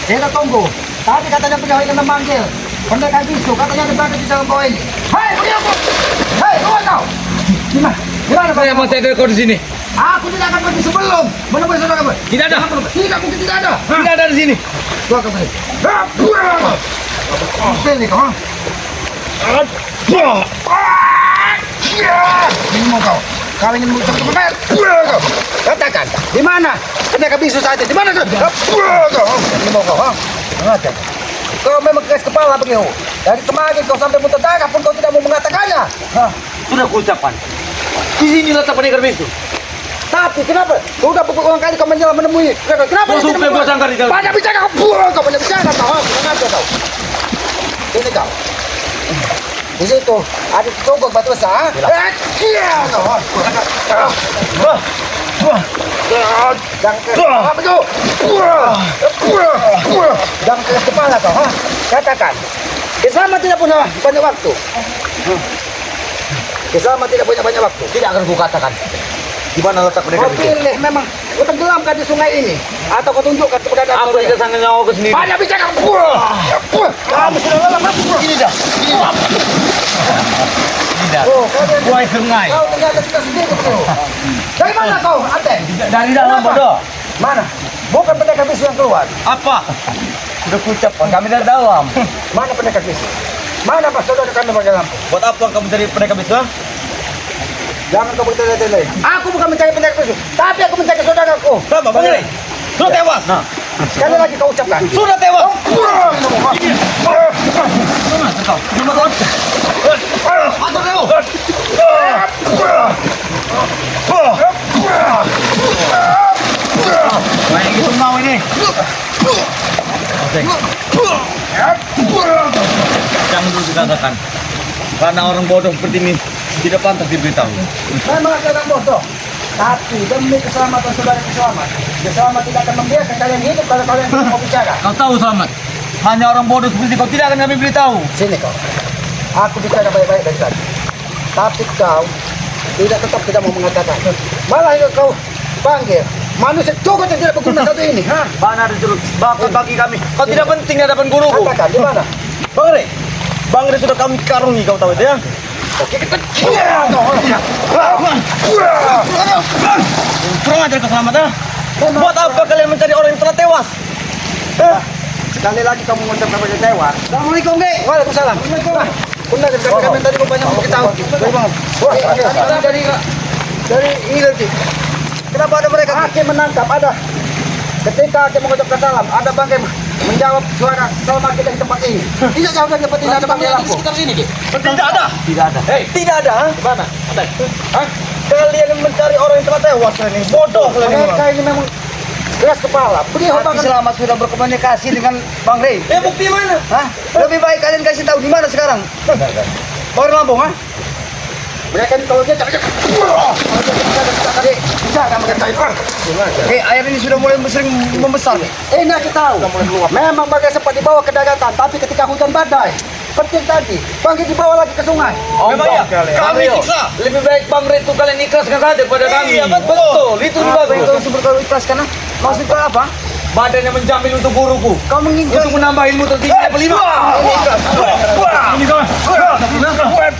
Kita tunggu. Tadi katanya pegawai kena manggil. Pendekar bisu katanya berada di dalam bawah ini. Hei, pergi aku. Hei, keluar kau. Gimana? Gimana? Saya mau saya kau di sini. Aku tidak akan pergi sebelum menemui saudara kamu. Tidak ada. Tidak mungkin tidak ada. Tidak ada di sini. Keluar kembali. Sini kau. Ini mau kau. Kau ingin mengucap kembali. Katakan. Di mana? Pendekar bisu saja. Di mana kau? Ini mau kau. Mengatakan. Kau memang keras kepala begitu. Dari kemarin kau sampai muntah darah pun kau tidak mau mengatakannya. Sudah kuucapkan. Di sini letak pendekar bisu. Tapi kenapa? Sudah berulang kali kau menyelam menemui. Kenapa? Kau supaya gua sangkar di dalam. Banyak bicara kau banyak bicara kau. Jangan kau. Ini kau. Di situ ada cogok batu besar. Jangan keras kepala kau. Katakan. Kisama tidak punya banyak waktu. Kisama tidak punya banyak waktu. Tidak akan kukatakan. Di mana letak pendekar Kau bisu? pilih memang kau tenggelamkan di sungai ini atau kau tunjukkan keberadaan Aku tidak sangka nyawa ke sendiri. banyak bicara. Kamu sudah lelah. Ini dah. Tidak. Oh, kau Buai sungai. ternyata sudah sendiri kau. Dari mana kau, Ate? Dari dalam Kenapa? bodoh. Mana? Bukan pendekar bisu yang keluar. Apa? Sudah kuucapkan kami dari dalam. Mana pendekar bisu? Mana pas saudara kami pakai lampu? Buat apa kamu cari pendekar bisu? Jangan kau bertele-tele. Aku bukan mencari pendekar bisu, tapi aku mencari saudaraku. Sama, Bang Rey. Sudah tewas. Nah, Sekali lagi kau ucapkan. sudah tewas. Kayak gitu mau ini. Jangan dulu dikatakan. Karena orang bodoh seperti ini tidak pantas diberitahu. Memang agak bodoh. Tapi demi keselamatan saudara selamat, selamat tidak akan membiarkan kalian hidup kalau kalian tidak mau bicara. Kau tahu Selamat, hanya orang bodoh seperti kau tidak akan kami beritahu. Sini kau. Aku bicara baik-baik dari tadi. Tapi kau tidak mau mengatakan. Malah kau panggil manusia cokot yang tidak berguna satu ini. Mana ada jeruk bakat bagi kami. Kau tidak penting di hadapan guruku. Katakan di mana? Bang Rey sudah kami karungi, kau tahu itu ya? Oke, kita Kurang ajar keselamatan. Buat apa kalian mencari orang yang telah tewas? sekali lagi kamu mengucap kepada tewas. Assalamualaikum, Dek. Waalaikumsalam. Bunda, kami tadi banyak memberitahu. Dari ini. Kenapa ada mereka? Hakim menangkap ada. Ketika hakim mengucapkan salam, ada bangkai menjawab suara selamat kita di tempat ini. Tidak jauh dari tempat ini ada bangkai lampu. Sekitar sini, Ki. Tidak ada. Tidak ada. Tidak ada. Di mana? Hah? Kalian yang mencari orang yang telah tewas ini. Bodoh kalian ini. Mereka ini memang keras kepala. Pergi Hati Selamat sudah berkomunikasi dengan Bang Rey. Bukti mana? Hah? Lebih baik kalian kasih tahu di mana sekarang. Baru Lampung, ha? mereka ini kalau dia jangan. Air ini sudah mulai sering membesar. Ini aku tahu. Memang bangkai sempat dibawa ke daratan, tapi ketika hujan badai, petir tadi, bangkai dibawa lagi ke sungai. Memang ya? Kami siksa. Lebih baik Bang Rey itu kalian ikhlaskan saja kepada kami. Iya, betul. Itu Apa yang kau bagus. sebut kau ikhlaskan? Ha? Maksud kau apa? Badannya menjamin untuk guruku. Kau mengingat Untuk menambah ilmu tertinggi level 5. Ini kawan.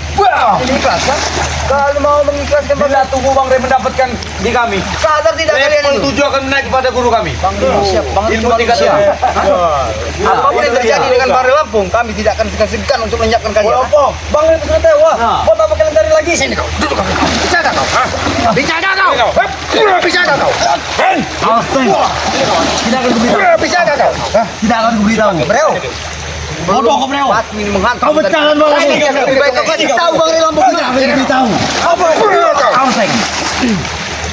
ini ikhlas kan? Kalau mau mengikhlaskan Bang Bila tunggu Bang Rey mendapatkan di kami. sadar tidak kalian Level itu? 7 akan naik kepada guru kami. Bang Rey siap, Bang Rey Ilmu tingkat siap. 5. Apapun yang terjadi dengan Bang Rey Lampung, kami tidak akan segan-segan untuk menyiapkan kalian. Apa? Bang Rey sudah tewas. Nah. Buat apa kalian cari lagi? Sini kau, duduk kau. Bicara kau. Bicara kau. Bicara kau. Tidak akan kuberitahu. Bicara kau. Tidak akan kuberitahu. Breo. Bodoh kau Breo. Batmi ini menghantam. Kau berjalan Bang Rey. Lebih baik kau kasih tahu Bang Rey Lampung Tidak akan kuberitahu. Kau saya.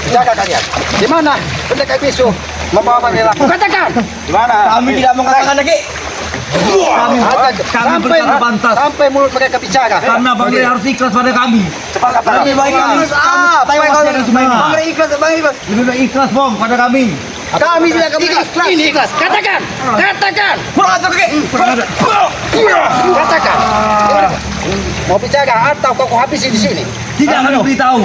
Bicara kalian. Di mana pendekar bisu membawa bangkai lampu? Katakan. Di mana? Kami tidak mengatakan lagi. Kami sampai berkata pantas. sampai mulut mereka bicara. Karena Bang Rey harus ikhlas pada kami. Lebih baik kami Bang Rey ikhlas, Bang Rey ikhlas. Lebih baik ikhlas Bang pada kami. Kami tidak akan ikhlas. Ini ikhlas. Katakan. Katakan. Kurang ajar kaki. Katakan. Mau bicara atau kau habisi di sini? Tidak akan kuberitahu.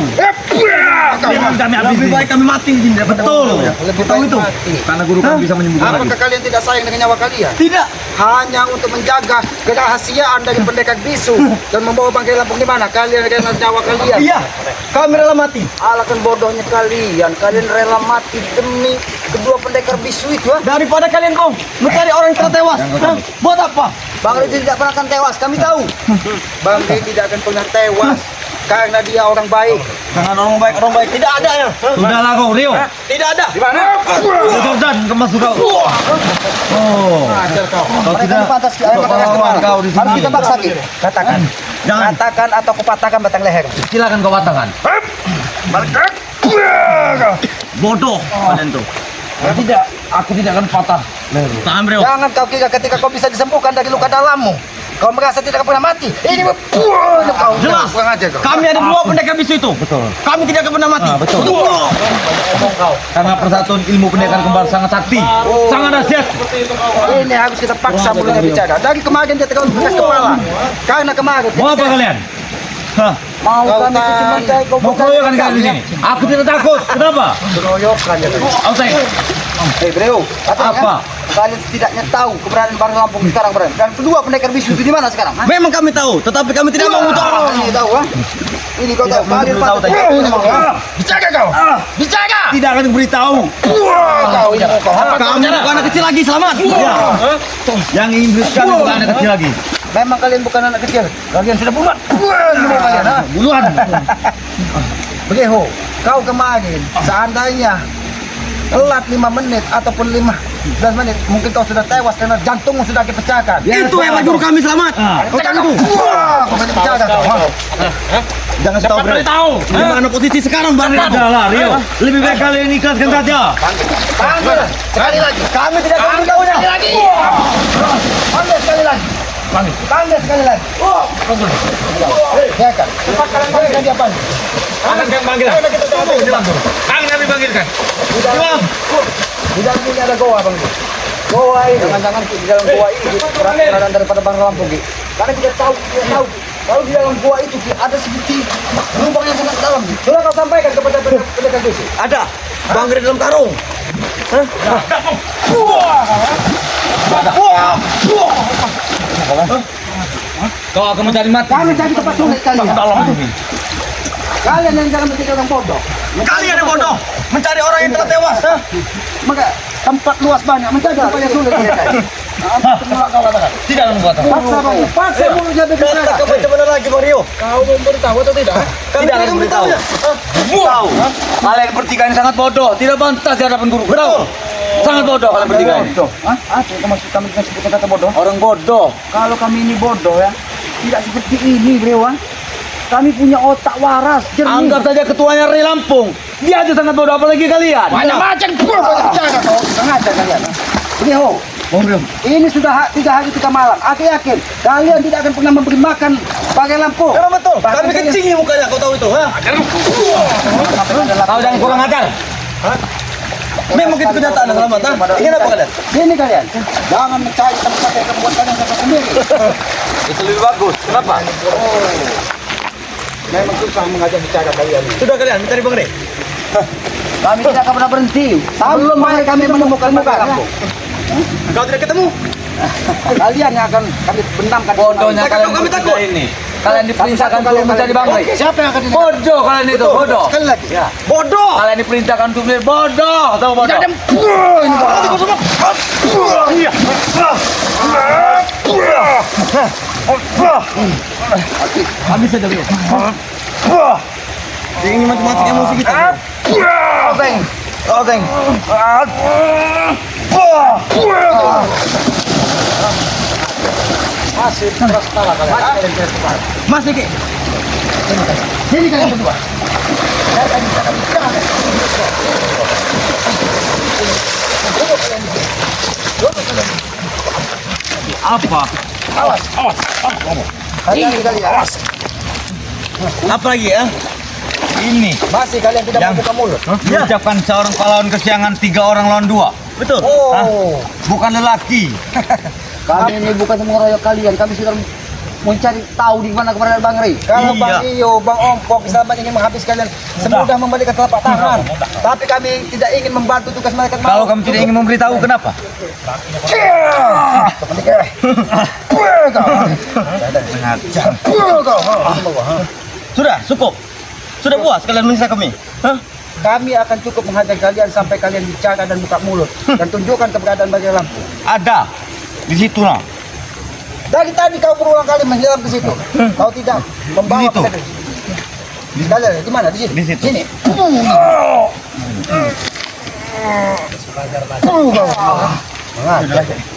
Kami habis. Lebih baik kami mati di sini. Betul. Lebih Tahu baik itu. mati. Karena guru kami bisa menyembuhkan lagi. Apakah kalian tidak sayang dengan nyawa kalian? Tidak. Hanya untuk menjaga kerahasiaan dari pendekar bisu dan membawa bangkai Lampung di mana kalian rela nyawa kalian? Iya. Kami rela mati. Alasan bodohnya kalian rela mati demi kedua pendekar bisu itu, ha? Daripada kalian kau mencari orang yang telah tewas. Buat apa? Bang Redi tidak pernah akan tewas, kami tahu. Bang Redi tidak akan pernah tewas karena dia orang baik. Jangan orang baik tidak ada ya. Sudahlah kau Rio. Tidak ada. Di mana? Jordan kemasuk kau. Oh. Ajar kau. Kau Mereka tidak pantas kau di sini. harus kita paksa gitu. Katakan. Jangan. Katakan atau kupatahkan batang leher. Silakan kau katakan. Bodoh kalian tuh. Tidak, aku tidak akan patah. Tahan Rio. Jangan kau kira ketika kau bisa disembuhkan dari luka dalammu, kau merasa tidak akan pernah mati. Ini kau. Jelas. Kurang ajar kau. Kami ada dua pendekar bisu itu. Betul. Kami tidak akan pernah mati. Betul. Karena persatuan ilmu pendekar kembar sangat sakti, sangat dahsyat. Ini harus kita paksa mulutnya bicara. Dari kemarin dia terlalu keras kepala. Karena kemarin. Mau apa kalian? Hah? Mau kami itu cuma kau Mau keroyokan kalian di sini? Aku tidak takut. Kenapa? keroyokan ya. Outside. Bro, Apa? Kalian setidaknya tahu keberadaan Bang Lampung sekarang, Bang. Dan kedua pendekar bisu itu di mana sekarang? Memang kami tahu, tetapi kami tidak mau tahu. Ini tahu, ha? Ini kau tahu. Kalian tahu tadi. Bicara kau. Bicara. Tidak akan diberitahu. Kau ini kau. Kamu bukan anak kecil lagi, selamat. Ya. Yang Inggris kami bukan anak kecil lagi. Memang kalian bukan anak kecil. Kalian sudah bunuh. Bunuh kalian, ha? Buruan. Begitu. Kau kemarin seandainya telat 5 menit ataupun 15 menit, mungkin kau sudah tewas karena jantungmu sudah dipecahkan. Itu yang guru kami selamat. Kau jangan itu. Kau masih pecahkan kau. Jangan tahu tahu. Di mana posisi sekarang Bang Rio? Udahlah Rio. Lebih baik kalian ikhlaskan saja. Panggil sekali lagi. Kami tidak akan beritahunya. Sekali lagi. Panggil sekali lagi. Panggil sekali lagi. Ya kan. Cepat kalian panggilkan dia panggil. Akan kami panggil. Akan kami panggilkan. Di dalam ini ada goa, Bang. Goa ini. Jangan-jangan di dalam goa ini berada daripada Bang Lampung. Karena kita tahu, kalau di dalam goa itu ada seperti lubang yang sangat dalam. Sudah kau sampaikan kepada pendekar bisu. Ada. Bang Rio dalam karung. Kau akan mencari mati. Kami cari tempat sulit kalian. Dalam ini. Kalian yang jangan menjadi orang bodoh. Kalian yang bodoh mencari orang yang telah tewas. Maka tempat luas banyak mencari tempat yang sulit kalian cari. Kau katakan. Tidak akan membuat apa. Paksa Bang, paksa mulutnya berbicara. Bagaimana lagi Bang Rio? Kau memberitahu atau tidak? Tidak akan memberitahu. Tahu. Kalian bertiga ini sangat bodoh. Tidak pantas di hadapan guru. Tahu? Sangat bodoh kalian bertiga ini. Hah? Apa maksud kami dengan sebut kata bodoh? Orang bodoh. Kalau kami ini bodoh ya, tidak seperti ini, Bro. Kami punya otak waras, jernih. Anggap saja ketuanya Ri Lampung. Dia aja sangat bodoh, apalagi kalian. Macam-macam bicara kau. Sengaja kalian. Ini ho. Ini sudah 3 hari 3 malam. Aku yakin kalian tidak akan pernah memberi makan Bang Lampung. Karena betul. Bahkan Kami kalian- kencing mukanya, kau tahu itu, ha? Kau jangan kurang ajar. Memang itu kenyataan, selamat, ha? Ingin apa kalian? Ini kalian, jangan mencari tempat yang membuat kalian dapat sendiri. Itu lebih bagus. Kenapa? Memang susah mengajak bicara kalian. Sudah kalian mencari Bang Ri. Kami tidak akan pernah berhenti. Sebelum kami menemukan muka Lampung. Kau tidak ketemu? Kalian yang akan kami benamkan. Bodohnya kalian kami takut ini. Kalian diperintahkan untuk mencari Bang Ri. Siapa yang akan di Bodoh kalian itu, bodoh. Sekali lagi. Ya. Bodoh. Kalian diperintahkan untuk mencari bodoh, tahu bodoh. Ini Habis saja dia. Ini mati-mati emosi kita. Oseng. Oseng. Masih keras kepala kalian. Masih Ki. Sini kalian berdua. Apa? Awas. Kalian awas. Apa lagi ya? Ini Masih kalian tidak Yang- membuka mulut. diucapkan seorang pahlawan kesiangan 3 orang lawan 2. Betul. Oh. Bukan lelaki. Kami ini bukan mengeroyok kalian. Kami sudah mencari tahu di mana keberadaan Bang Rey. Kalau Iya. Bang Iyo, Bang Ompok, Islam ingin menghabis kalian, semudah membalikan telapak tangan. Tapi kami tidak ingin membantu tugas mereka. Kalau kamu tidak ingin memberitahu, kenapa? Sudah, cukup. Sudah puas kalian menyiksa kami? Hah? Kami akan cukup menghajar kalian sampai kalian bicara dan buka mulut dan tunjukkan keberadaan Bagi Lampu. Ada di situ nah. Dari tadi kau berulang kali menyelam ke situ. Kau tidak membawa Di situ. mereka. Di mana? Di sini. Di situ. Sini.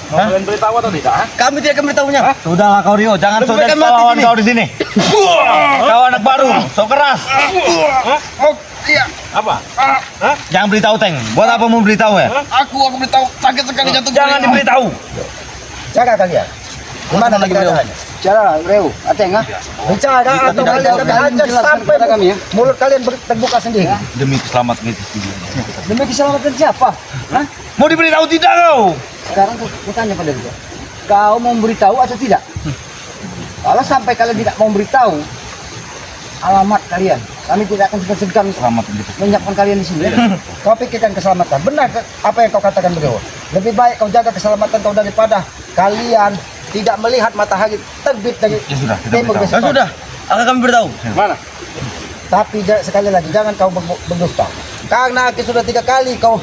Kalian beritahu atau tidak? Kami tidak akan beritahunya. Sudahlah kau Rio, jangan sok kawan kau di sini. Kau anak baru, sok keras. Apa? Jangan beritahu Teng. Buat apa mau beritahu ya? Aku beritahu sakit sekali jantung. Jangan diberitahu. Jaga kalian. Di mana lagi keadaannya? Cara, Reu, Ateng, ha? Bicara atau kalian kami hajar sampai kami ya. Mulut kalian terbuka sendiri. Demi keselamatan kita sendiri. Demi keselamatan siapa? Hah? Mau diberitahu tidak kau? Sekarang aku tanya pada dia. Kau mau memberitahu atau tidak? Kalau sampai kalian tidak mau memberitahu alamat kalian, kami tidak akan segan-segan Keselamatan kita. menyiapkan kalian di sini. Kau pikirkan keselamatan. Benar apa yang kau katakan beliau. Lebih baik kau jaga keselamatan kau daripada kalian tidak melihat matahari terbit dari Ya sudah, timur ke Ya selatan. sudah, akan kami beritahu. Mana? Tapi sekali lagi jangan kau berdusta. Karena aku sudah 3 kali kau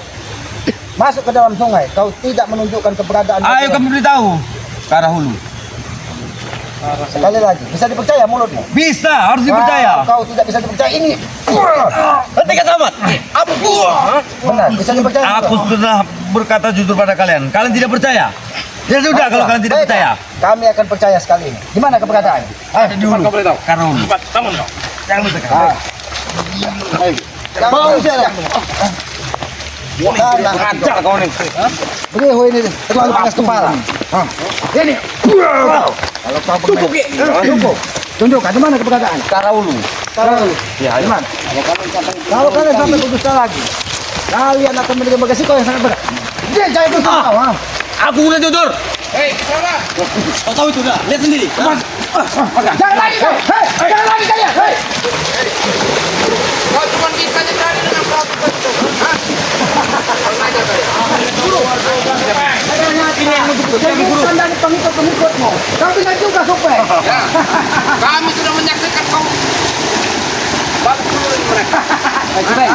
masuk ke dalam sungai, kau tidak menunjukkan keberadaan. Ayo kami beritahu. Ke arah hulu. Sekali lagi, bisa dipercaya mulutmu? Bisa, harus dipercaya. Kau tidak bisa dipercaya ini. Hentikan selamat. Apa? Benar, bisa dipercaya. Aku sudah berkata jujur pada kalian. Kalian tidak percaya? Ya sudah, kalau kalian tidak Baik, percaya. kami akan percaya sekali ini. Di mana keberadaan? Ayo di hulu. Kau boleh tahu. Karena hulu. Cepat, bangun kau. Jangan lupa. Bangun saja. Hajar kau nih. Beliau ini terlalu panas kepala. Ini. Kalau kau cukup, cukup. Tunjukkan di mana keberadaan. Karena hulu. Sekarang Ya, di mana? Kalau kalian sampai berdusta lagi, kalian akan menerima resiko yang sangat berat. Dia jangan berdusta kau, ha? Aku udah jujur. Hei, salah. Kau tahu itu dah. Lihat sendiri. Jangan lagi kau! Hei! Jangan lagi kalian! Hei! Kau cuma bisa cari dengan peraturan itu. Hah? Kau saja saya. Ini yang bukan dari pengikut-pengikutmu. Kau bisa juga supaya. Ya. Kami sudah menyaksikan kau. Batu dulu mereka.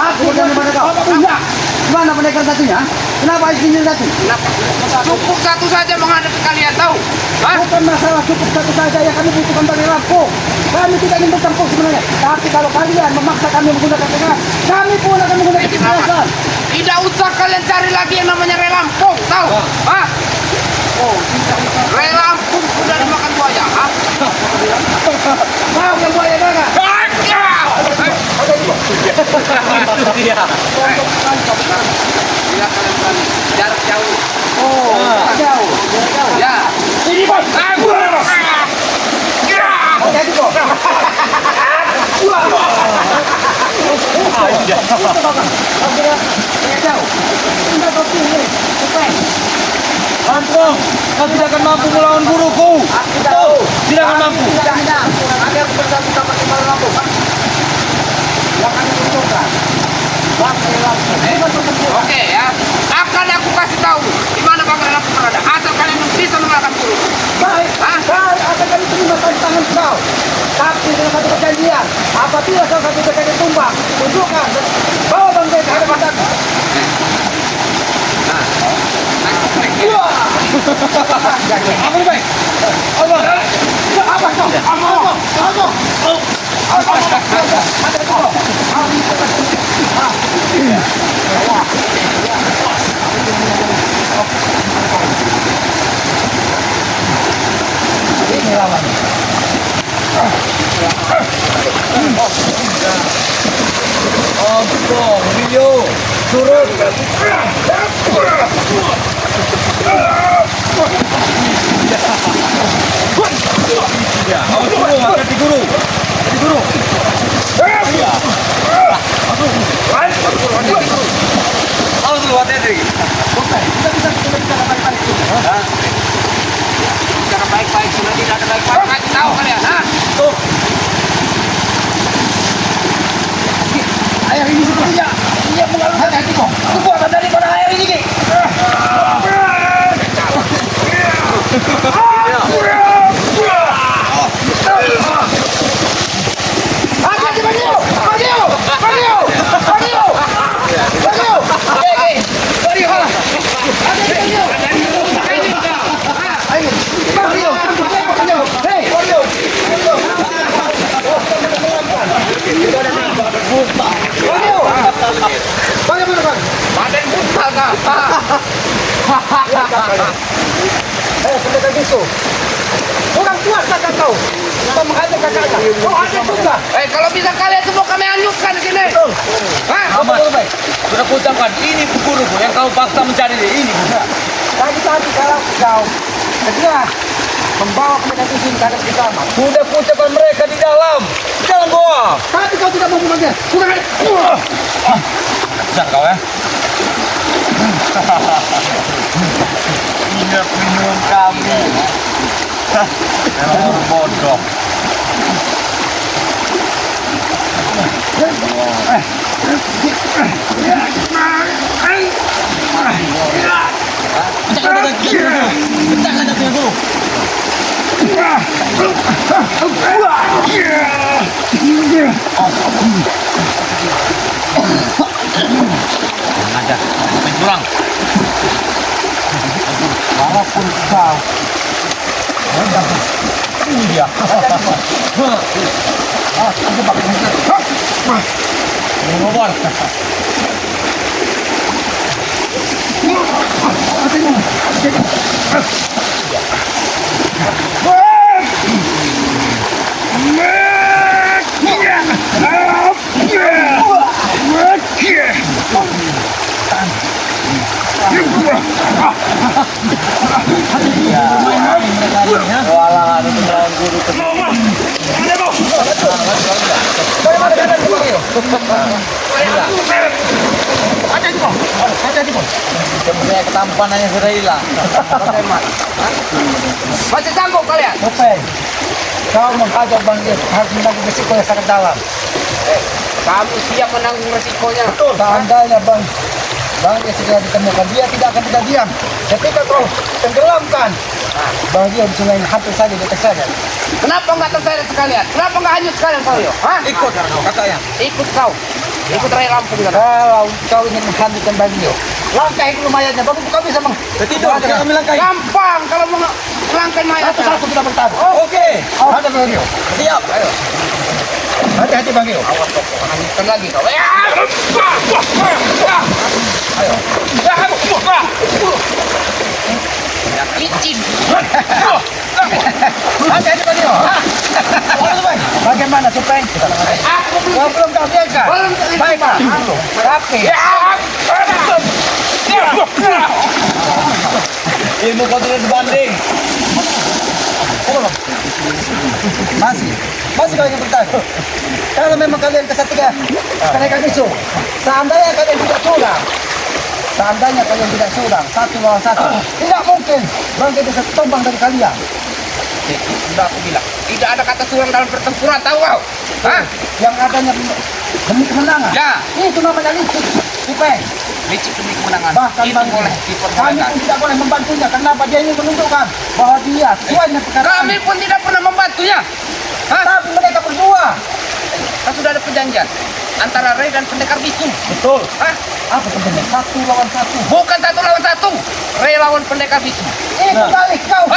Aku bukan daripada kau. Enggak. Gimana pendekar satunya? Kenapa izinnya satu? Cukup satu saja menghadapi kalian tahu. Hah? Bukan masalah cukup satu saja yang kami butuhkan Bagi Lampu. Kami tidak ingin bertempur sebenarnya. Tapi kalau kalian memaksa kami menggunakan kekerasan, kami pun akan menggunakan kekerasan. Tidak usah kalian cari lagi yang namanya relampung, tahu? Hah? Oh, relampung sudah dimakan buaya. Hah? Kau yang buaya naga. Bila kalian berani jarak jauh. Oh, jauh. Jauh. Ya. Ini bos. Hati-hati kok. Jauh. Tidak kau pilih. Supaya. Lampung, kau tidak akan mampu melawan guruku. Tahu. Tidak akan mampu. Tidak. Agar bersatu dapat kembali lampu. Yang kami butuhkan. Bagi Lampu. Oke ya. Akan aku kasih tahu di mana Bang Relampung berada. Asal kalian bisa mengalahkan guru. Baik, kau akan kami terima tantangan kau. Tapi dengan satu perjanjian, apabila salah satu terjadi tumbang, tunjukkan bawa Bang Rey ke hadapan aku. Apa lebih baik? Allah, apa kau? Ini lawan. Ampun, Rio. Turun. Ya, awas guru, hati guru. Hati guru. Iya. Awas lu hati-hati. Kita bisa balik-balik. Cara baik baik-baik, sudah tidak ada baik-baik. Kasih tahu kalian, ha? Tuh. Air ini sepertinya ia mengalami hati-hati kok. Kekuatan daripada air ini, Ki. Hati-hati, Bagio! Bagio! Bagio! Bagio! Bagio! Hei, Bagio! Hati-hati, Bagio! Ayo, Bagio! Bagio! Hei, Bagio! Bagio! Bagaimana, Bang? Badan buta kah? Pendekar bisu. Kurang kuat kakak kau. Kau menghajar kakaknya. Kau hajar juga. Kalau bisa kalian semua kami hanyutkan di sini. Hah? Amat. Sudah kuucapkan, ini guruku yang kau paksa mencari dia. Ini. Tadi kalau kau kedua membawa pendekar bisu ke atas bersama. Sudah kuucapkan mereka di dalam goa. Tapi kau tidak mau membantu. Bukan. Bisa kau ya? Ingat minum kami. Memang bodoh. Pecahkan dada guru. Ada main curang. Walaupun kau Iya. Ngobar. Walah, itu melawan guru bagaimana keadaan kau, Bagio? Hati-hati, Bang. Sebenarnya ketampanannya sudah hilang. Bagaimana? Masih sanggup kalian? Openg, kau menghajar Bang Gir, harus menanggung risiko yang sangat dalam. Kamu siap menanggung resikonya. Seandainya Bang Gir segera ditemukan, dia tidak akan tidak diam. Ketika kau tenggelamkan, Bang Gir di sungai ini hampir saja dia terseret. Kenapa nggak terseret sekalian? Kenapa nggak hanyut sekalian kau? Hah? Ikut katanya. Ikut kau. Ikut Rai Lampung juga. Kalau kau ingin menghancurkan Bang Gir, langkahi dulu mayatnya, baru kau bisa Tidur, jangan kami langkahi. Gampang kalau mau melangkai mayat. Satu-satu kita bertaruh. Oke. Ada Bang Gir. Siap. Ayo. Hati-hati Bang Gir. Awas kau hanyutkan lagi kau. Ya! Ayo. Ya licin. Hati-hati Bang Gir. Bagaimana Supeng? Aku Kau belum tahu dia kan? belum terima. Baik Pak. Tapi Ilmu kau tidak sebanding. masih kau ingin bertahan. Kalau memang kalian kesatiga pendekar bisu, seandainya kalian tidak curang, satu lawan satu, tidak mungkin Bang Gir bisa tumbang dari kalian. Sudah aku bilang, tidak ada kata curang dalam pertempuran, tahu kau? Hah? Yang adanya demi kemenangan. Ya. Itu namanya licik, Supeng. Licik demi kemenangan. Bahkan itu Bang Gir, boleh kami diperbolehkan. pun tidak boleh membantunya. Kenapa? Dia ingin menunjukkan bahwa dia sesuai dengan perkataan. Kami pun tidak pernah membantunya. Hah? Tapi mereka berdua. Kan sudah ada perjanjian antara Ray dan pendekar bisu. Betul. Hah? Apa sebenarnya? Satu lawan satu. Bukan satu lawan satu. Ray lawan pendekar bisu. Itu balik kau.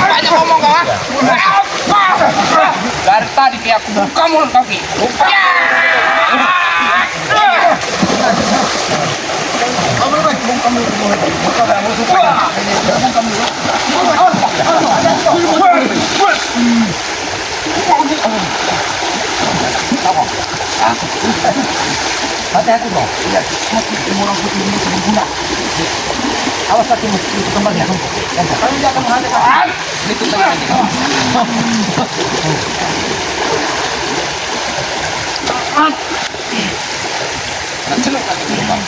Banyak ngomong kau, ha? Dari tadi kayak aku buka mulut kau, Ki. Ya! Hati-hati kau. Lihat, orang putih ini sedang guna. Awas kaki itu kembali ya. Kami tidak akan menghancurkan. Itu tengah ini. Nah, celuk lagi dulu, Pak.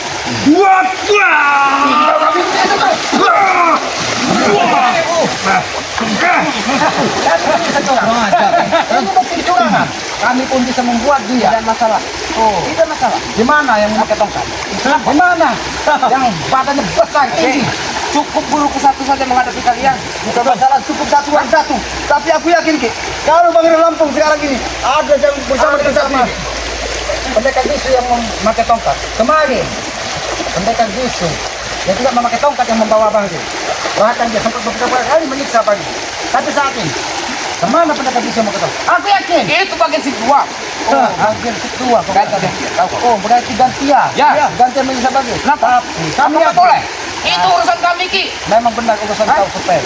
Ini bukti kecurangan. Kami pun bisa membuat dia. Tidak masalah. Oh, tidak masalah. Di mana yang memakai tongkat? Di mana? Yang badannya besar, tinggi. Cukup guruku satu saja menghadapi kalian. Bukan masalah cukup satu orang satu. Tapi aku yakin, Ki, kalau Bang Lampung sekarang ini ada yang bersama kita sama. Pendekar bisu yang memakai tongkat. Kemarin, pendekar bisu yang tidak memakai tongkat yang membawa Bang Ki. Bahkan dia sempat beberapa kali menyiksa Bang Ki. Tapi saat ini, kemana pendekar bisu yang memakai tongkat? Aku yakin. Itu bagian si dua. Oh, bagian kedua. Oh, berarti gantian. Ya. Gantian menyiksa Bang Ki. Kenapa? Kami Kamu yakin. boleh. Itu urusan kami, Ki. Memang benar urusan kau supel.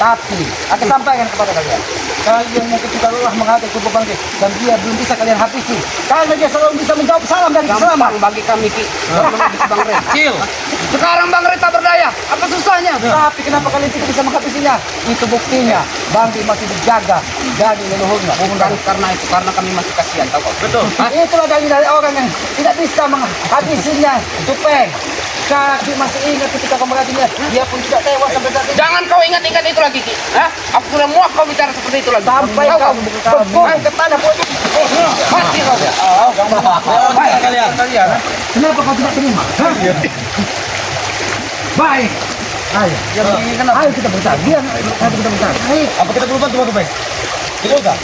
Tapi aku sampaikan kepada kalian, kalian mungkin juga lelah menghadapi tubuh Bang Ki, dan dia belum bisa kalian habisi. Karena dia selalu bisa menjawab salam dari selamat. Gampang bagi kami, Ki. Menghabisi Bang Red. Cil. Sekarang Bang Red tak berdaya. Apa susahnya? Tapi kenapa kalian tidak bisa menghabisinya? Itu buktinya, Bang Ki masih dijaga dari leluhurnya. Bukan karena itu, karena kami masih kasihan, tahu kau? Betul. Itulah dari orang yang tidak bisa menghabisinya. Supel. Kaki masih ingat ketika kau menghabisinya, dia pun tidak tewas sampai saat ini. Jangan kau ingat-ingat itu lagi, Ki. Hah? Aku sudah muak kau bicara seperti itu lagi. Sampai Tahu kau bergurau ke tanah pun. mati kau. Baik kalian. Kenapa kau tidak terima? Hah? Baik. Ayo, ayo kita bertahan. Biar kita bertahan. Ayo. Apa kita perlu bantu Bang? Betul tak?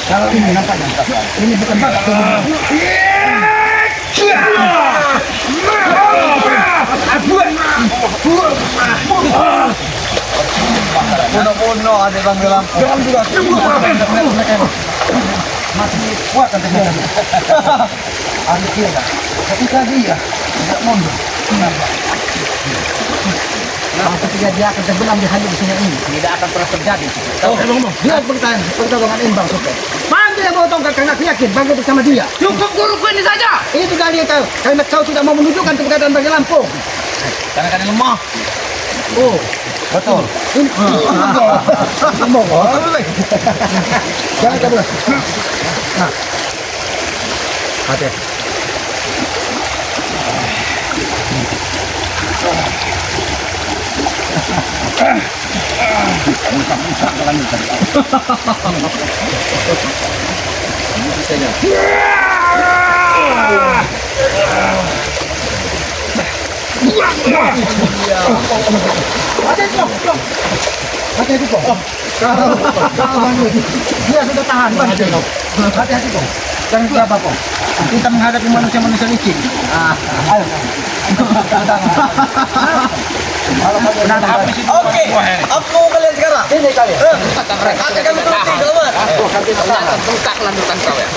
Kalau ini nampaknya, ini bukan bakat. Bunuh-bunuh ada Bang Lampung. Jangan juga. Masih kuat kan teman. Ada dia. Ketika dia tidak mundur. Nah, ketika dia akan tenggelam di hanya di sini ini, tidak akan pernah terjadi. Dia pertarungan imbang supaya. Bang dia bawa tongkat karena aku yakin Bang bersama dia. Cukup guruku ini saja. Itu kalian tahu, karena kau tidak mau menunjukkan keberadaan Bang Lampung. Karena kalian lemah. Oh, Betul. Jangan kabur. Nah, hati. Hati-hati kok. Dia sudah tahan. Hati-hati kok. Jangan berapa kok. Kita menghadapi manusia-manusia licik. Ayo. Oke. Apa mau kalian sekarang? Ini kalian. Kata kami turuti selamat. Bengkak lanjutkan kau ya.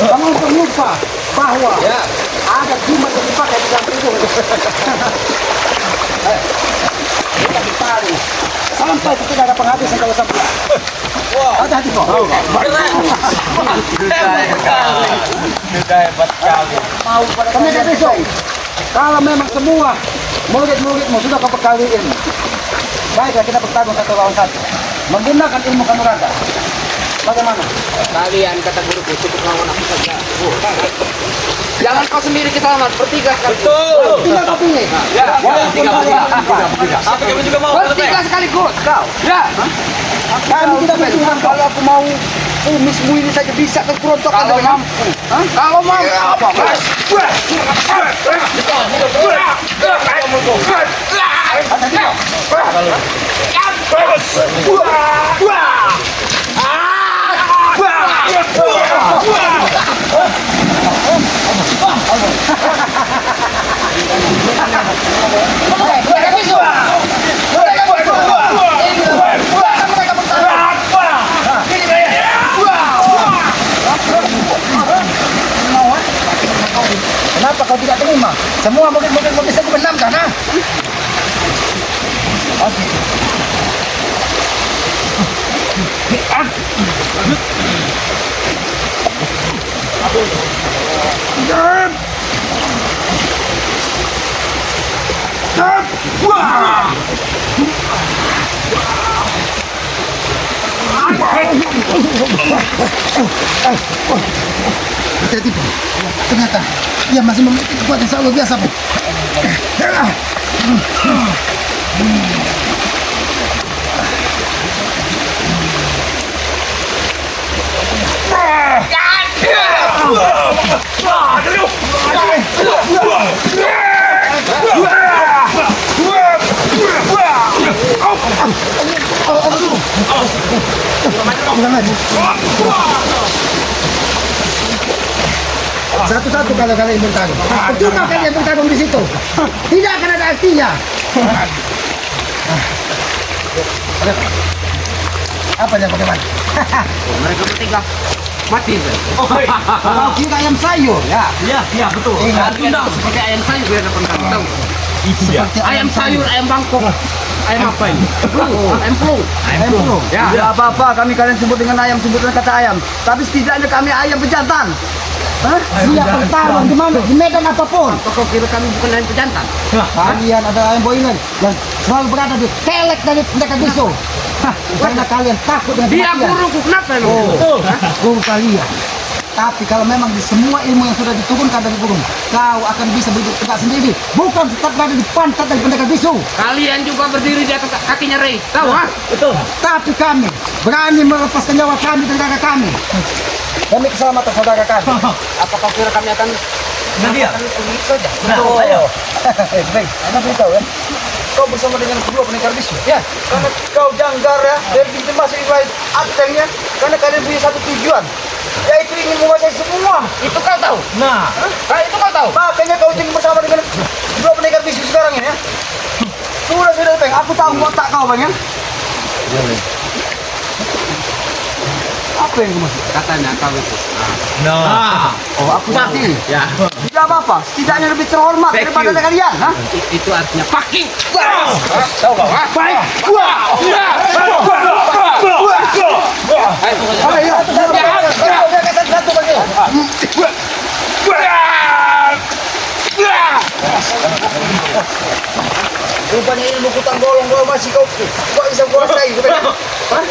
Kamu untuk lupa bahwa ada jimat yang dipakai di dalam tubuh. Kita ditarik sampai tidak ada penghabisan kalau sampai. Hati-hati kok. Sudah hebat sekali. Mau pada kalian besok. Kalau memang semua murid-muridmu sudah kau perkaliin, baiklah kita bertarung satu lawan satu. Menggunakan ilmu kanuragan. Bagaimana? Kalian kata guruku cukup lawan aku saja. Jangan kau sendiri kesalahan, bertiga sekali. Betul. Tinggal kau pilih. Ya, Tiga. Tapi kami juga mau. bertiga sekaligus. Kau. Ya. Kami tidak berjuang kalau aku mau kumismu ini saja bisa kekerontokan Kalau dengan mampu. Kalau mampu. Apa? Mereka bisu. Mereka bisu. Mereka bertahan. Kenapa kau tidak terima? Semua murid-murid bisa dibenamkan, ha? Oke. Hati-hati, Pak. Ternyata ia masih memiliki kekuatan yang sangat luar biasa, Pak. Satu-satu kalau kalian bertarung. Percuma kalian bertarung di situ. Tidak akan ada artinya. Apa yang bagaimana? Mereka bertiga mati. Kau kira ayam sayur ya? Iya, betul. Ingat. Seperti ayam sayur biar dapat kamu tahu. Itu dia. Ayam sayur, ayam bangkok. Ayam apa ini? Ayam pelung. Ayam pelung. Ya. Tidak apa-apa, kami kalian sebut dengan ayam, sebut dengan kata ayam. Tapi setidaknya kami ayam pejantan. Siap bertarung di mana? Di medan apapun. Apa kau kira kami bukan ayam pejantan? Kalian adalah ayam boiler yang selalu berada di kelek dari pendekar bisu. Karena kalian takut dengan Dia kematian. guruku, kenapa emang? Oh, guru kalian. Tapi kalau memang di semua ilmu yang sudah diturunkan dari guru, kau akan bisa berdiri tegak sendiri, bukan tetap berada di pantat dari pendekar bisu. Kalian juga berdiri di atas kakinya Rey. Tahu, ha? Betul. Tapi kami berani melepaskan nyawa kami dan saudara kami demi keselamatan saudara kami. Apa kau kira kami akan Nah dia. begitu saja? Betul. Baik, anda beritahu ya. Kau bersama dengan kedua pendekar bisu. Ya. Karena kau janggar ya, dari pintu masuk riwayat absennya. Karena kalian punya satu tujuan, yaitu ingin menguasai semua. Itu kau tahu? Nah, Itu kau tahu? Makanya kau ingin bersama dengan kedua pendekar bisu sekarang ini ya. Sudah, Bang. Aku tahu otak kau, Bang ya. Apa yang kau maksud? Katanya kau itu. nah. Oh, aku mati. Ya. Tidak apa-apa, setidaknya lebih terhormat Thank daripada you. kalian, ha? Itu artinya fucking. Tahu kau, ha? Baik. Rupanya ilmu kutang bolong kau masih kau bisa kuasai, bukan? Hah?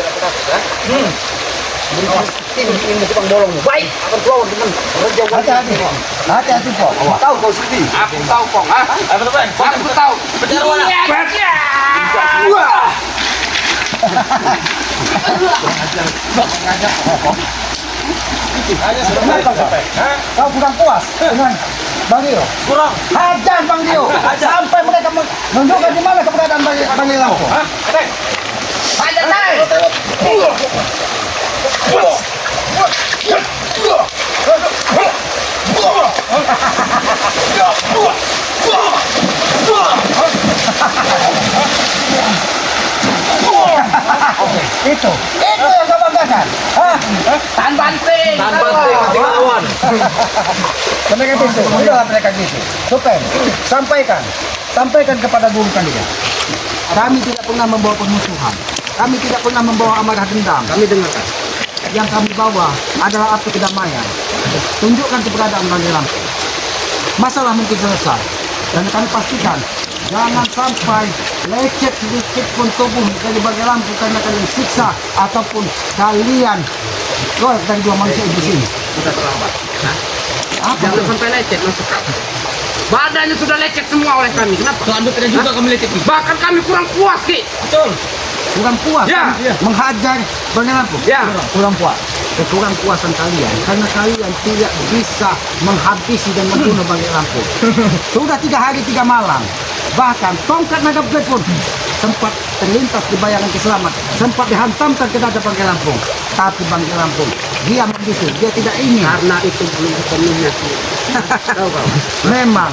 Ilmu kutang bolong. Baik, akan keluar dengan raja Hati-hati, Pak. Hati-hati, Pak. Tahu kau sendiri. Aku tahu kok, ha? Apa tuh, Bang? Aku tahu. Penjara mana? Kau kurang puas dengan Bang Dio. Kurang. Hajar Bang Dio. Sampai mereka menunjukkan di mana keberadaan Bang Dio. Ada naik. Itu yang kau banggakan. Hah? Tahan banting. Nanti lawan. Mereka bisu, udahlah mereka gitu. Supen, sampaikan kepada guru kalian. Kami tidak pernah membawa permusuhan. Kami tidak pernah membawa amarah dendam. Kami dengarkan. Yang kami bawa adalah api kedamaian. Tunjukkan keberadaan Bang Lampu. Masalah mungkin selesai. Dan kami pastikan jangan sampai lecet sedikit pun tubuh dari Bang Lampu karena kalian siksa ataupun kalian keluar dari dua manusia di sini. Sudah terlambat. Apa? Jangan sampai lecet masuk kau. Badannya sudah lecet semua oleh kami. Kenapa? Selanjutnya juga kami lecet. Bahkan kami kurang puas, Ki. Betul. Kurang puas Ya. menghajar Bang Lampu. Ya. Kurang puas. Kekurang puasan kalian karena kalian tidak bisa menghabisi dan membunuh Bang Lampu. Sudah 3 hari 3 malam. Bahkan tongkat naga blade pun sempat terlintas di bayangan keselamat, sempat dihantamkan ke dada Bang Lampung. Tapi Bang Lampung, dia membisu, dia tidak ingin. Karena itu belum sepenuhnya, Ki. Tahu kau? Memang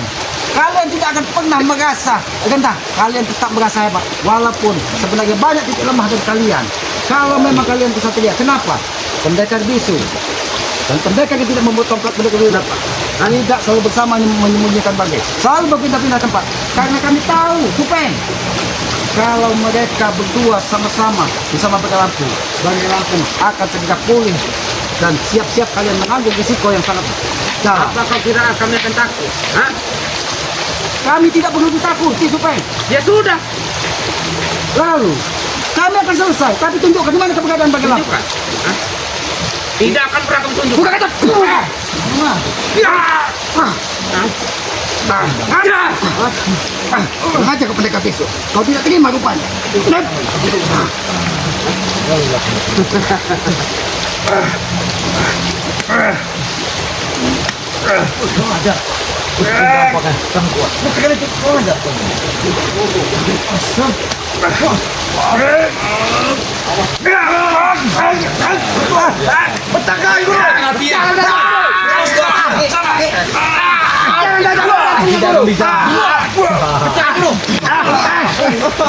kalian tidak akan pernah merasa rendah. Kalian tetap merasa hebat, walaupun sebenarnya banyak titik lemah dari kalian. Kalau memang kalian bisa lihat, kenapa? Pendekar bisu dan pendekar yang tidak membuat tongkat pendekar bisu dapat. Tidak selalu bersama menyembunyikan bagai, selalu berpindah-pindah tempat. Karena kami tahu, Supeng, kalau mereka berdua sama-sama bersama Bang Lampung akan segera pulih dan siap-siap kalian mengambil risiko yang sangat dalam. Apa kau kira kami akan takut? Hah? Kami tidak perlu ditakuti, Supeng. Ya sudah. Lalu kami akan selesai, tapi tunjukkan di mana keberadaan Bang Lampung. Tunjukkan. Hah? Tidak akan pernah kamu tunduk. Buka kata. Sengaja kau pendekar bisu. Kau tidak terima rupanya.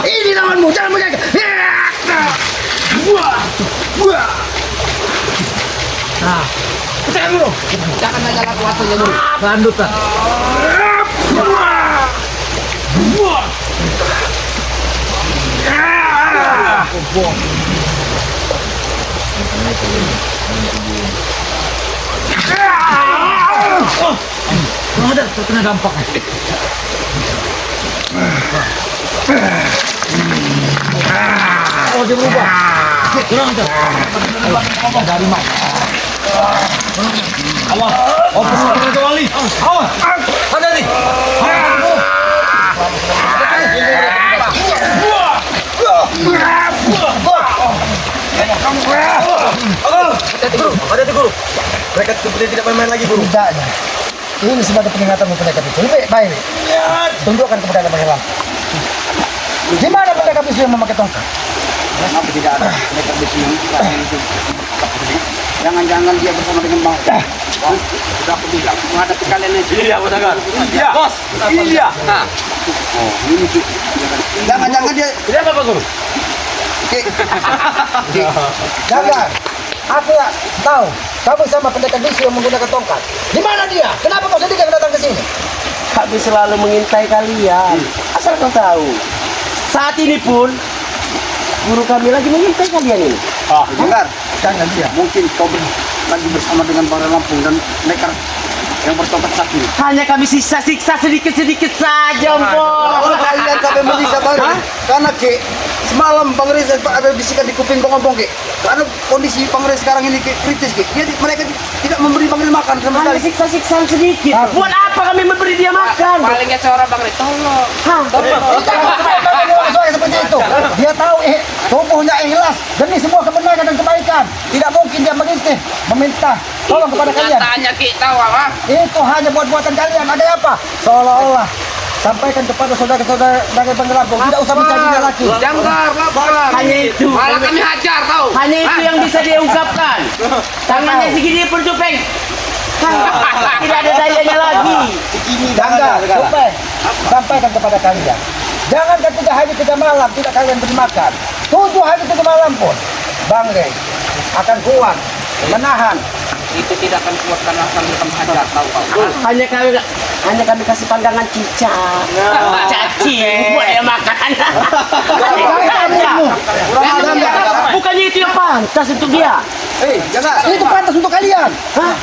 Ini lawanmu, jangan menjaga. Pecahkan dulu. Jangan aja laku waktunya dulu. Landutan. Ada terkena dampaknya. Oh, dia berubah. Kurang aja. Dari mana? Awas. Oh, penuh ke wali. Awas. Ada nih. Ada guru. Mereka seperti tidak main-main lagi, guru. Tidaknya. Ini sebagai peringatan pendekar bisu. Lebih baik. Tundukkan kepada pendekar lampu. Di mana pendekar bisu yang memakai tongkat? Kenapa tidak ada pendekar bisu yang itu? Jangan-jangan dia bersama dengan Bang. Sudah aku bilang, menghadapi kalian ini. Iya, Bosagar. Iya, bos. Iya. Oh, ini sih. Jangan-jangan dia. Tidak apa-apa, guru. Jangan. Aku ya tahu. Kamu sama pendekar bisu yang menggunakan tongkat. Di mana dia? Kenapa kau sendiri yang datang ke sini? Kami selalu mengintai kalian. Asal kau tahu. Saat ini pun guru kami lagi mengintai kalian ini. Dengar, Jangan dia. mungkin kau lagi bersama dengan para Lampung dan mereka yang bertongkat sakti. Hanya kami siksa-siksa sedikit-sedikit saja, Kalau Mpok. kalian sampai menyiksa Bang, karena Ki, semalam Bang Reza ada bisikan di kuping Bang Ompong Ki. Karena kondisi Bang Reza sekarang ini Ki, kritis Ki. Mereka tidak memberi Bang Reza makan sama Hanya sekali. siksa-siksaan sedikit. Buat apa kami memberi dia makan? Palingnya seorang Bang Rito. Hah? Soalnya seperti itu. Dia tahu tubuhnya ikhlas demi semua kebenaran dan kebaikan. Tidak mungkin dia mengintih, meminta tolong kepada kalian. Tanya Ki tahu apa? Itu hanya buat-buatan kalian. Ada apa? Seolah-olah sampaikan kepada saudara-saudara dari Bang Lampung. Tidak usah mencarinya lagi. Jangkar, lapar. Hanya itu. Malah kami hajar tahu. Hanya itu yang bisa dia ungkapkan. Tangannya segini pun cupeng. Tidak ada dayanya lagi. Jangan, supaya sampaikan kepada kalian. Jangan ketika hari 3 malam tidak kalian beri makan. 7 hari 3 malam pun Bang Rey akan kuat menahan. Itu tidak akan kuat karena kami hajar tahu kau. Hanya kami kasih pandangan cicak. Cacing buat dia makan. Bukannya itu yang pantas untuk dia. Jangan. Itu pantas untuk kalian. Hah?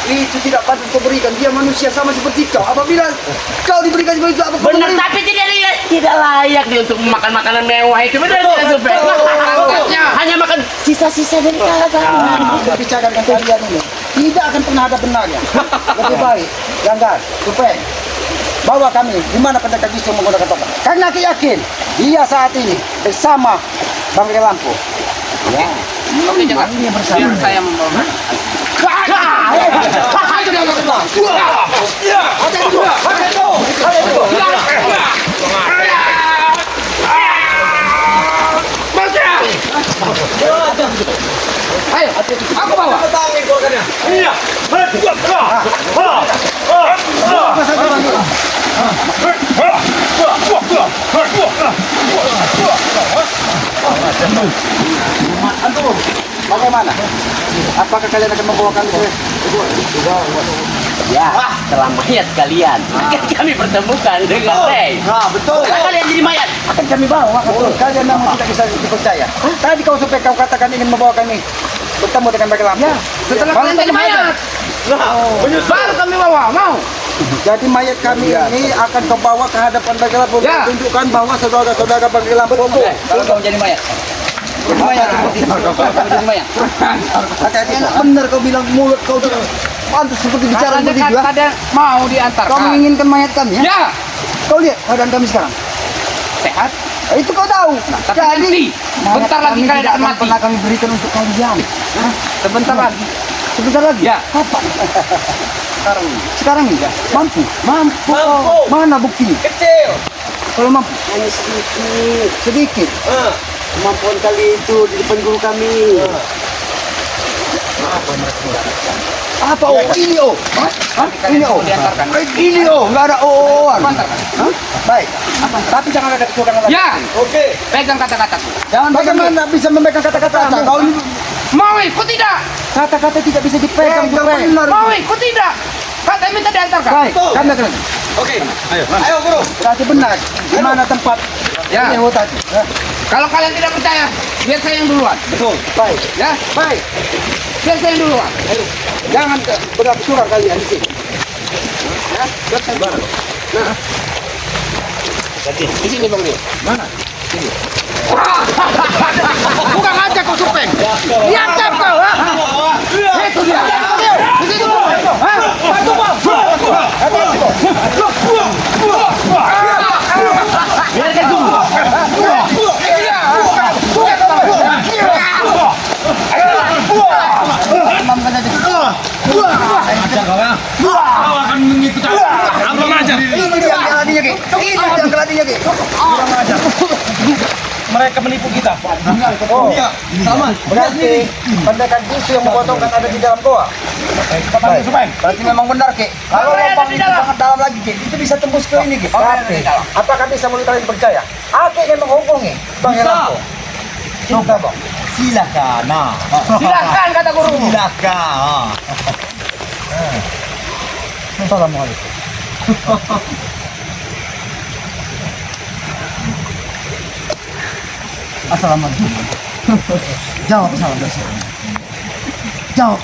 Itu tidak patut kau berikan. Dia manusia sama seperti kau. Apabila kau diberikan seperti itu, apa kau Benar, memberi? tapi tidak layak dia untuk makan makanan mewah itu. Benar tidak, Supeng? Hanya makan sisa-sisa dari kalian. Berbicara dengan kalian ini tidak akan pernah ada benarnya. Lebih baik, jangan, supaya bawa kami di mana pendekar bisu menggunakan tongkat. Karena aku yakin dia saat ini bersama Bang Rey Lampung. Ya. Oke, jangan. Biar saya membawa. Ayo, aku bawa. Iya. Bagaimana? Apakah kalian akan membawa kami ke Ya, setelah mayat kalian kami pertemukan dengan Rey. Betul. Kalian jadi mayat akan kami bawa. betul? Kalian memang tidak bisa dipercaya. Tadi kau supaya kau katakan ingin membawa kami bertemu dengan Bang Rey Lampung. Setelah Baru kalian jadi kami mayat. Baru kami bawa, mau? Jadi mayat kami ini akan kau bawa ke hadapan Bang Rey Lampung. Ya. Tunjukkan bahwa saudara-saudara Bang Rey Lampung Kalau kau jadi mayat. Lumayan, lumayan. Hati-hati, enak bener kau bilang mulut kau tuh pantas seperti bicara Katanya seperti kan itu. kadang mau diantarkan. Kau menginginkan mayat kami ya? Ya, Kau lihat keadaan kami sekarang. sehat. Itu kau tahu. Tapi nanti, bentar lagi kalian tidak akan mati. pernah kami berikan untuk kalian. Sebentar lagi. Sebentar lagi. Ya. Kapan? Sekarang ini. Sekarang ini. Mampu. Mampu. Mampu. Mana buktinya? Kecil. Kalau mampu Hanya sedikit. sedikit. Kemampuan kali itu di depan guru kami. Apa oh? Ini oh. Hah? Ini oh. Diantarkan. Ini oh. Enggak ada oh-ohan. Antarkan. Hah? Baik. Tapi jangan ada kecurangan lagi. Ya, Oke. pegang kata-kataku. Jangan bagaimana bisa memegang kata-kata. Kau ini Mau ikut tidak? kata-kata tidak bisa dipegang. Benar. Mau ikut tidak? Kata minta diantarkan. Baik. Kami akan. Oke. Ayo guru. Berarti benar. Di mana tempat? Ya. Ini oh tadi. Kalau kalian tidak percaya, biar saya yang duluan. Betul. Baik. Ya, Baik. biar saya yang duluan. Jangan berapa surat kalian di sini. Di sini Bang Rio. Mana? Bukan aja kau supeng. Diantar kau, ha? Itu dia. Di situ. Ha? Bantu, Bang. Biar dia tunggu. Iya. Ajar kau ya. Kau akan mengikuti abang ajar. Ini dia yang keladinya, Ki. Ini dia yang keladinya, Ki. Kurang ajar. Mereka menipu kita. Oh, Iya, sama. berarti pendekar bisu yang memotongkan ada di dalam goa. Baik. Supaya. Berarti memang benar, Ki. Kalau Apa yang ada lubang di itu dalam? sangat dalam lagi, Ki, itu bisa tembus ke ini, Ki. Apa yang ada Tapi, di dalam? apakah bisa mulut kalian percaya? Aki yang menghubungi Bang Bisa. Heranto. Coba, Bang. Silakan. Nah. Silakan kata gurumu. Silakan. Assalamualaikum. Assalamualaikum. Jawab salam dosa. Jawab.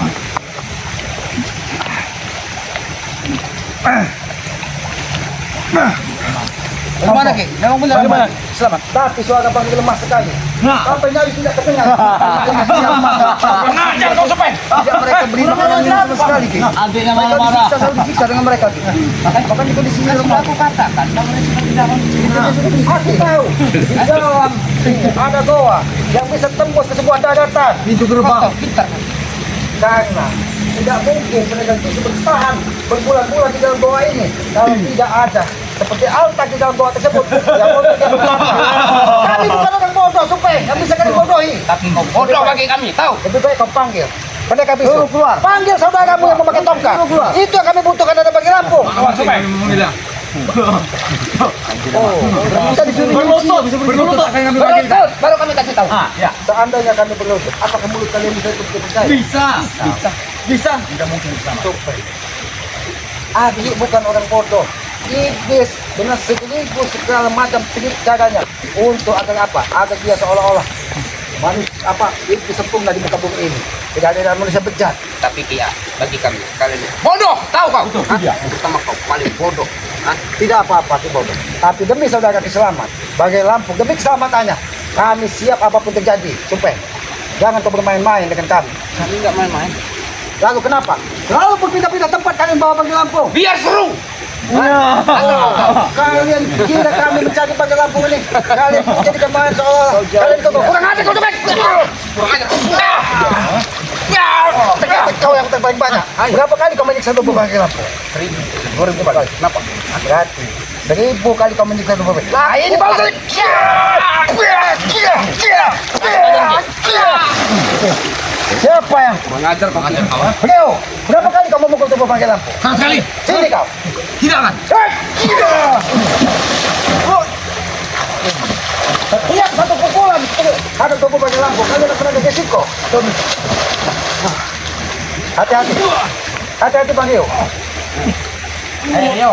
Bagaimana, Ki? Memang benar. Bagaimana? Selamat. Tapi suara Bang lemah sekali. Nah. Sampai nyaris tidak terdengar. Ajar kau supeng. Tidak mereka beri makanan minum sama sekali, Ki. Adiknya Mereka marah-marah. disiksa, selalu disiksa dengan mereka, Ki. Bahkan di kondisi lemah. Aku katakan, kamu sudah di dalam. Aku tahu di dalam ada goa yang bisa tembus ke sebuah daratan. Pintu gerbang. Pintar. Karena tidak mungkin penegak itu bertahan berbulan-bulan di dalam goa ini kalau tidak ada seperti altar di dalam goa tersebut yang untuk yang bertata. Kami bukan orang bodoh, supaya yang bisa kami bodohi. Tapi kau bodoh bagi kami, tahu? Lebih baik kau panggil pendekar bisu. Suruh keluar. Panggil saudaramu yang memakai tongkat. Itu yang kami butuhkan ada bagi Lampung. Kita disuruh nyuci. Berlutut akan ngambil bagian kita. Berlutut, baru kami kasih tahu. Ya. Seandainya kami berlutut, apakah mulut kalian bisa ikut percaya? Bisa. Bisa. Tidak mungkin bersama. Adik bukan orang bodoh. Iblis dengan segala macam caranya untuk agar apa? Agar dia seolah-olah manusia apa? Iblis sempurna di muka bumi ini. Tidak ada manusia bejat. Tapi dia bagi kami kalian bodoh, tahu kau? Hah? iya. Terutama kau paling bodoh. Hah? Tidak apa-apa si bodoh. Tapi demi saudara keselamat, bagai Lampung demi keselamatannya, kami siap apapun terjadi. Supaya jangan kau bermain-main dengan kami. Kami nggak main-main. Lalu kenapa? Selalu berpindah-pindah tempat kalian bawa bagi Lampung. Biar seru. Kalian kira kami mencari pakai Lampung ini. Kalian jadi kemarin seolah kalian itu Kurang ajar kau cepet. Kurang ajar. Ya. kau yang terbaik banyak. Berapa kali kau menyiksa tubuh pakai Lampung? 1000 kali. Kenapa? Berarti 1000 kali kau menyiksa tubuh pakai. Lah ini baru tadi. Siapa yang? Kurang ajar kau. Beliau. Berapa kali kau memukul tubuh pakai Lampung? Sama sekali. Sini kau. Tidak kan? Lihat satu pukulan ada tubuh pakai Lampung. Kalian akan ada resiko. Hati-hati. Hati-hati Bang Rio. Hei Rio.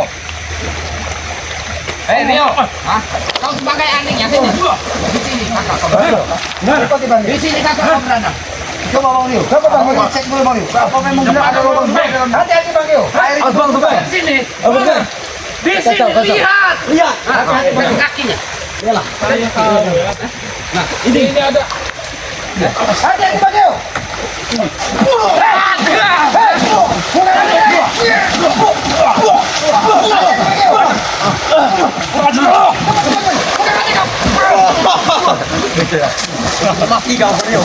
Hei Rio. Hah? Kau sebagai anjingnya sini. Di sini kakak kau berada. Ikuti Bang Rio. Di sini kakak kau berada. Coba Bang Rio. Coba Bang Rio. Cek dulu Bang Rio. Apa memang benar ada lubang? Hati-hati Bang Rio. Abang supaya. Di sini. Benar. Di sini lihat. Lihat. Hati-hati pakai kakinya. Iyalah. Nah, ini ada. Hati-hati Bagio. Mati kau Rio.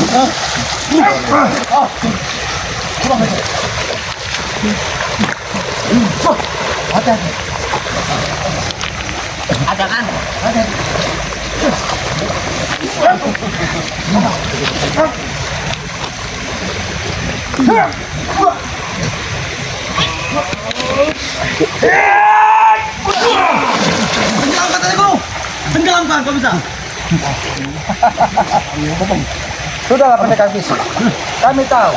Hati-hati. Ada kan? Tenggelamkan tadi kau. Tenggelamkan kau bisa. Sudahlah pendekar bisu. Kami tahu.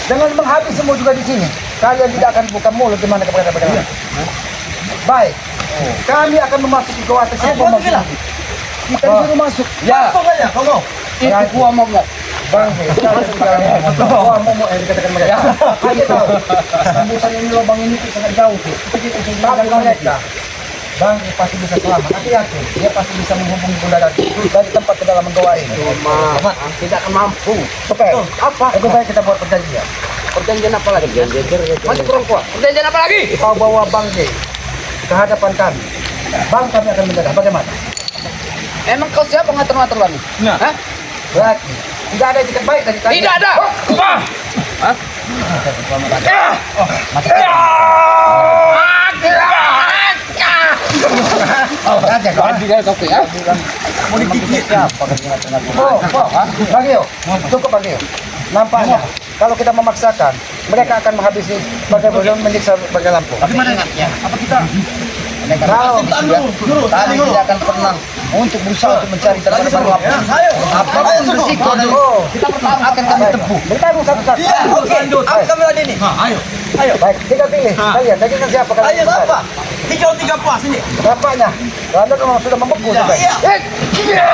Jangan menghabis semua juga di sini. Kalian tidak akan buka mulut di mana kepada bagaimana. Baik. Kami akan memasuki gua atas yang bilang. Kita disuruh masuk. Ya. Masuk aja kau. Itu gua momok. Bang, gua momok yang dikatakan mereka. Kami tahu. Tembusan ini lubang ini sangat jauh. Tapi mereka Bang, dia pasti bisa selamat. Aku yakin dia pasti bisa menghubungi Bunda dari tempat kedalaman goa ini. Cuma tidak akan mampu. Oke. Apa? Lebih baik kita buat perjanjian. Perjanjian apa lagi? Masih kurang kuat. Perjanjian apa lagi? Kau bawa Bang J ke hadapan kami. Bang, kami akan menjaga. Bagaimana? Emang kau siapa ngatur-ngatur kami? Nah. Hah? Berarti tidak ada etiket baik dari kalian. Tidak ada. Hah? Raja kau. Mau digigit. Bagio. Cukup Bagio. Nampaknya kalau kita memaksakan, mereka akan menghabisi bagaimana menyiksa bagai lampu. Bagaimana ya? Apa kita? Kalau Guru, kami tidak akan pernah untuk berusaha untuk mencari jalan baru lampu. Ayo. Apapun risiko dan kita pertama akan kami tempuh. Bertanggung satu-satu. Iya, oke. Apa kami lagi nih? Ayo. Ayo. Baik, kita pilih. Kalian, dagingnya siapa kalian? Ayo apa? 3 pas ini. Bapaknya, Anda memang sudah membeku. Iya. Iya.